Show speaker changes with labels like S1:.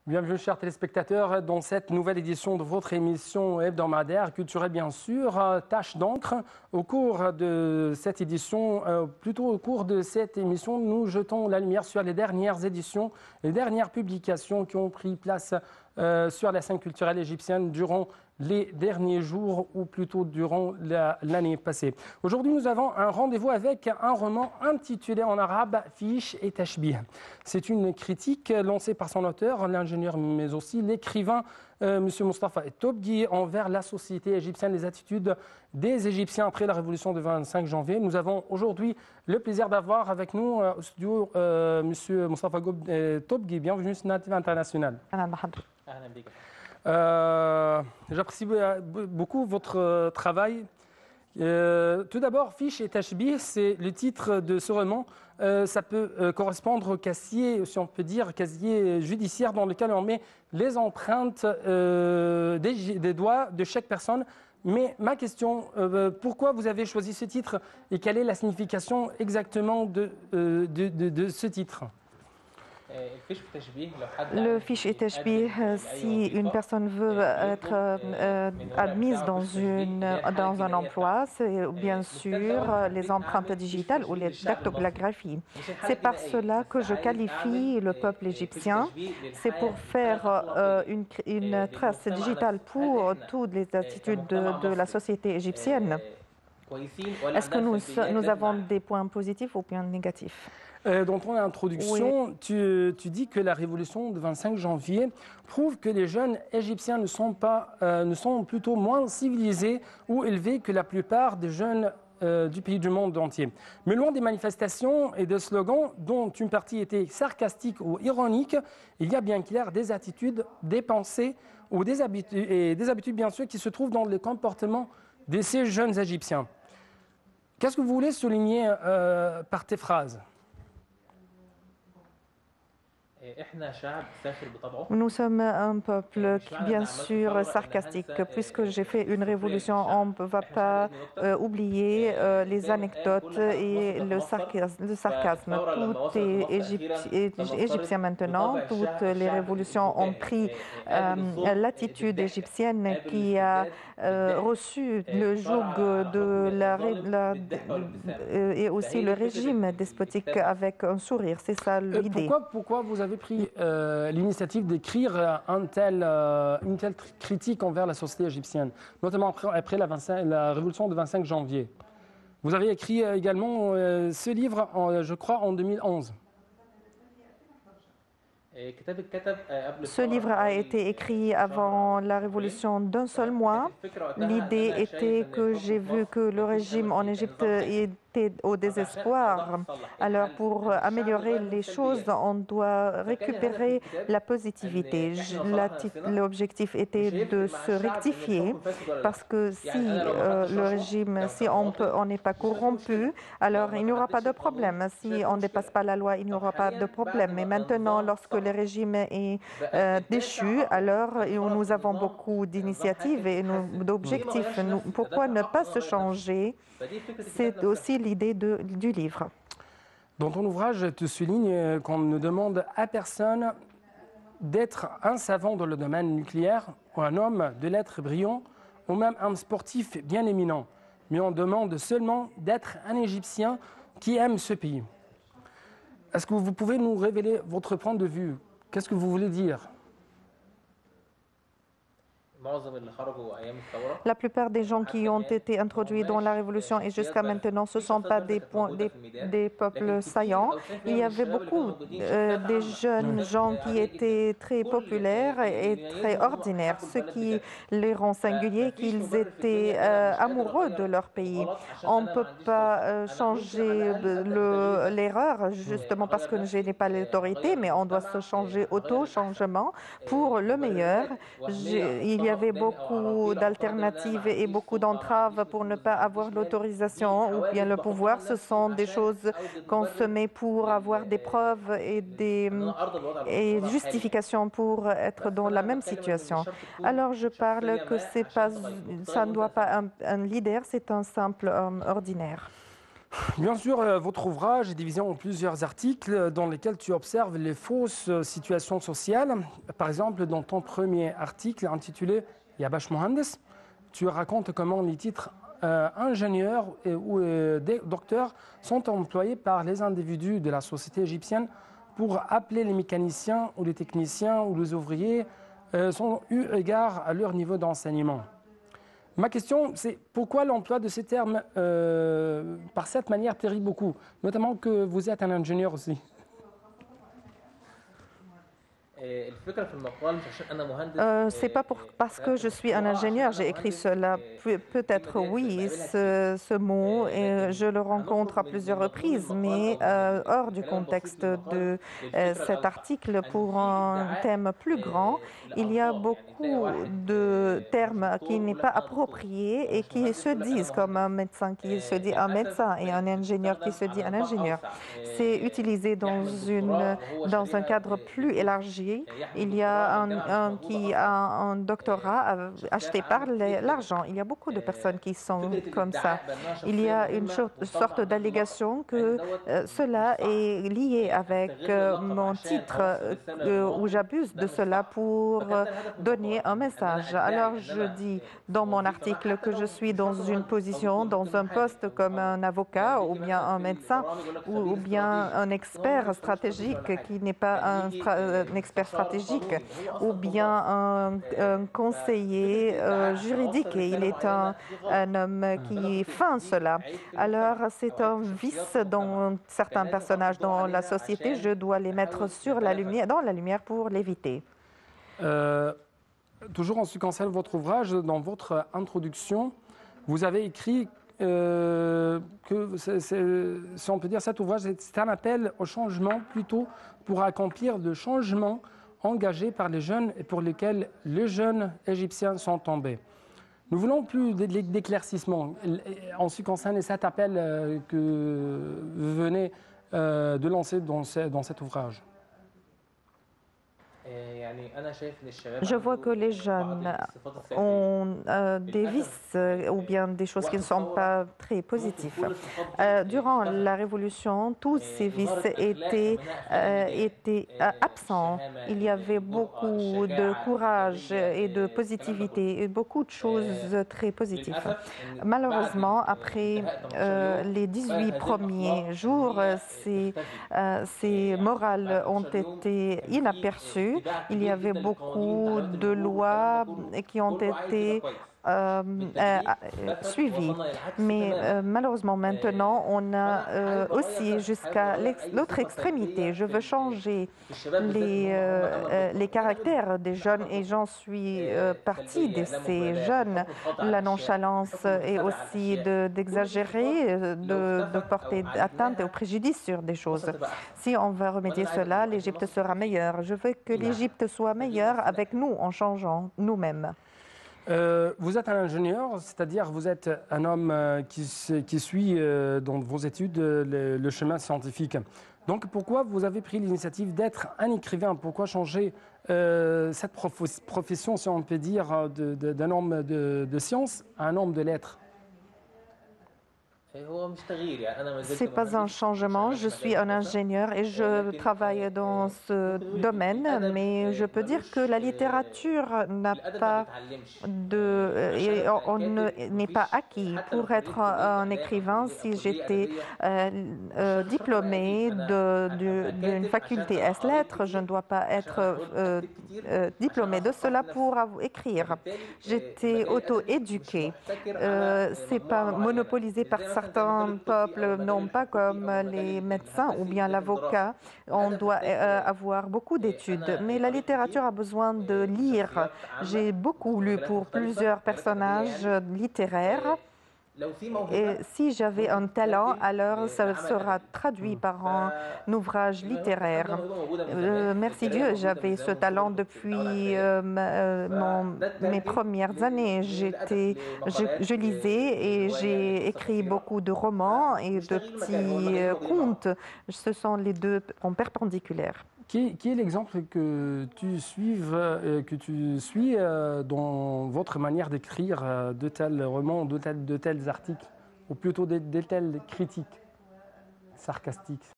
S1: Bienvenue, chers téléspectateurs, dans cette nouvelle édition de votre émission hebdomadaire culturelle, bien sûr. Tâche d'encre. Au cours de cette édition, plutôt au cours de cette émission, nous jetons la lumière sur les dernières éditions, les dernières publications qui ont pris place sur la scène culturelle égyptienne durant les derniers jours ou plutôt durant l'année passée. Aujourd'hui, nous avons un rendez-vous avec un roman intitulé en arabe Fish et Tashbih. C'est une critique lancée par son auteur, l'ingénieur mais aussi l'écrivain M. Mostafa Tobgui envers la société égyptienne, les attitudes des Égyptiens après la révolution du 25 janvier. Nous avons aujourd'hui le plaisir d'avoir avec nous au studio M. Mostafa Tobgui. Bienvenue sur Native International. J'apprécie beaucoup votre travail. Tout d'abord, Fish et Tashbih, c'est le titre de ce roman. Ça peut correspondre au casier, si on peut dire, casier judiciaire dans lequel on met les empreintes des doigts de chaque personne. Mais ma question, pourquoi vous avez choisi ce titre et quelle est la signification exactement de ce titre ?
S2: Le fish et tashbih, si une personne veut être admise dans un emploi, c'est bien sûr les empreintes digitales ou les dactylographies. C'est par cela que je qualifie le peuple égyptien. C'est pour faire une trace digitale pour toutes les attitudes de la société égyptienne. Est-ce que nous avons des points positifs ou points négatifs?
S1: Dans ton introduction, oui. tu dis que la révolution du 25 janvier prouve que les jeunes égyptiens ne sont plutôt moins civilisés ou élevés que la plupart des jeunes du pays du monde entier. Mais loin des manifestations et des slogans dont une partie était sarcastique ou ironique, il y a bien clair des attitudes, des pensées ou des habitudes bien sûr qui se trouvent dans le comportement de ces jeunes égyptiens. Qu'est-ce que vous voulez souligner par tes phrases ?
S2: Nous sommes un peuple qui, bien sûr, sarcastique. Puisque j'ai fait une révolution, on ne va pas oublier les anecdotes et le sarcasme. Tout est égyptien maintenant. Toutes les révolutions ont pris l'attitude égyptienne qui a reçu le joug et aussi le régime despotique avec un sourire. C'est ça l'idée.
S1: Pourquoi vous avez pris l'initiative d'écrire une telle critique envers la société égyptienne, notamment après la révolution du 25 janvier? Vous avez écrit également ce livre, je crois, en 2011.
S2: Ce livre a été écrit avant la révolution d'un seul mois. L'idée était que j'ai vu que le régime en Égypte était au désespoir. Alors, pour améliorer les choses, on doit récupérer la positivité. L'objectif était de se rectifier parce que si le régime, si on n'est pas corrompu, alors il n'y aura pas de problème. Si on ne dépasse pas la loi, il n'y aura pas de problème. Mais maintenant, lorsque le régime est déchu, alors nous avons beaucoup d'initiatives et d'objectifs. Pourquoi ne pas se changer? C'est aussi l'idée du livre.
S1: Dans ton ouvrage, tu soulignes qu'on ne demande à personne d'être un savant dans le domaine nucléaire ou un homme de lettres brillant ou même un sportif bien éminent, mais on demande seulement d'être un Égyptien qui aime ce pays. Est-ce que vous pouvez nous révéler votre point de vue? Qu'est-ce que vous voulez dire?
S2: La plupart des gens qui ont été introduits dans la révolution et jusqu'à maintenant, ce ne sont pas des peuples saillants. Il y avait beaucoup de jeunes gens qui étaient très populaires et très ordinaires, ce qui les rend singuliers, qu'ils étaient amoureux de leur pays. On ne peut pas changer l'erreur justement parce que je n'ai pas l'autorité, mais on doit se changer auto-changement pour le meilleur. Il y avait beaucoup d'alternatives et beaucoup d'entraves pour ne pas avoir l'autorisation ou bien le pouvoir. Ce sont des choses qu'on se met pour avoir des preuves et des justifications pour être dans la même situation. Alors je parle que ça ne doit pas un leader, c'est un simple homme ordinaire.
S1: Bien sûr, votre ouvrage est divisé en plusieurs articles dans lesquels tu observes les fausses situations sociales. Par exemple, dans ton premier article intitulé Yabash Mohandes, tu racontes comment les titres ingénieurs ou docteurs sont employés par les individus de la société égyptienne pour appeler les mécaniciens ou les techniciens ou les ouvriers sans eu égard à leur niveau d'enseignement. Ma question, c'est pourquoi l'emploi de ces termes par cette manière périt beaucoup, notamment que vous êtes un ingénieur aussi.
S2: C'est pas parce que je suis un ingénieur, j'ai écrit cela. Peut-être oui, ce mot, et je le rencontre à plusieurs reprises, mais hors du contexte de cet article, pour un thème plus grand, il y a beaucoup de termes qui n'est pas appropriés et qui se disent comme un médecin qui se dit un médecin et un ingénieur qui se dit un ingénieur. C'est utilisé dans un cadre plus élargi. Il y a un qui a un doctorat acheté par l'argent. Il y a beaucoup de personnes qui sont comme ça. Il y a une sorte d'allégation que cela est lié avec mon titre, où j'abuse de cela pour donner un message. Alors je dis dans mon article que je suis dans une position, dans un poste comme un avocat ou bien un médecin ou bien un expert stratégique qui n'est pas un expert stratégique ou bien un conseiller juridique. Et il est un homme qui feint cela. Alors, c'est un vice dans certains personnages dans la société. Je dois les mettre dans la lumière pour l'éviter.
S1: Toujours en ce qui concerne votre ouvrage, dans votre introduction, vous avez écrit que, si on peut dire, cet ouvrage, c'est un appel au changement plutôt pour accomplir le changement engagé par les jeunes et pour lesquels les jeunes égyptiens sont tombés. Nous voulons plus d'éclaircissement en ce qui concerne cet appel que vous venez de lancer dans cet ouvrage.
S2: Je vois que les jeunes ont des vices ou bien des choses qui ne sont pas très positives. Durant la Révolution, tous ces vices étaient absents. Il y avait beaucoup de courage et de positivité et beaucoup de choses très positives. Malheureusement, après les 18 premiers jours, ces morales ont été inaperçues. Il y avait beaucoup de lois qui ont été suivies. Mais malheureusement, maintenant, on a aussi jusqu'à l'autre extrémité. Je veux changer les caractères des jeunes et j'en suis partie de ces jeunes. La nonchalance est aussi d'exagérer, de porter atteinte au préjudice sur des choses. Si on va remédier cela, l'Égypte sera meilleure. Je veux que l'Égypte soit meilleure avec nous en changeant nous-mêmes.
S1: Vous êtes un ingénieur, c'est-à-dire vous êtes un homme qui suit dans vos études le chemin scientifique. Donc pourquoi vous avez pris l'initiative d'être un écrivain? Pourquoi changer cette profession, si on peut dire, d'un homme de science à un homme de lettres?
S2: Ce n'est pas un changement. Je suis un ingénieur et je travaille dans ce domaine, mais je peux dire que la littérature n'a pas on n'est pas acquis. Pour être un écrivain, si j'étais diplômé d'une faculté S-lettres, je ne dois pas être diplômé de cela pour écrire. J'étais auto-éduquée. Ce n'est pas monopolisé par certains peuples, non pas comme les médecins ou bien l'avocat. On doit avoir beaucoup d'études, mais la littérature a besoin de lire. J'ai beaucoup lu pour plusieurs personnages littéraires. Et si j'avais un talent, alors ça sera traduit par un ouvrage littéraire. Merci Dieu, j'avais ce talent depuis mes premières années. Je lisais et j'ai écrit beaucoup de romans et de petits contes. Ce sont les deux en perpendiculaire.
S1: Qui est l'exemple que tu suis dans votre manière d'écrire de tels romans, de tels articles? ou plutôt de telles critiques sarcastiques?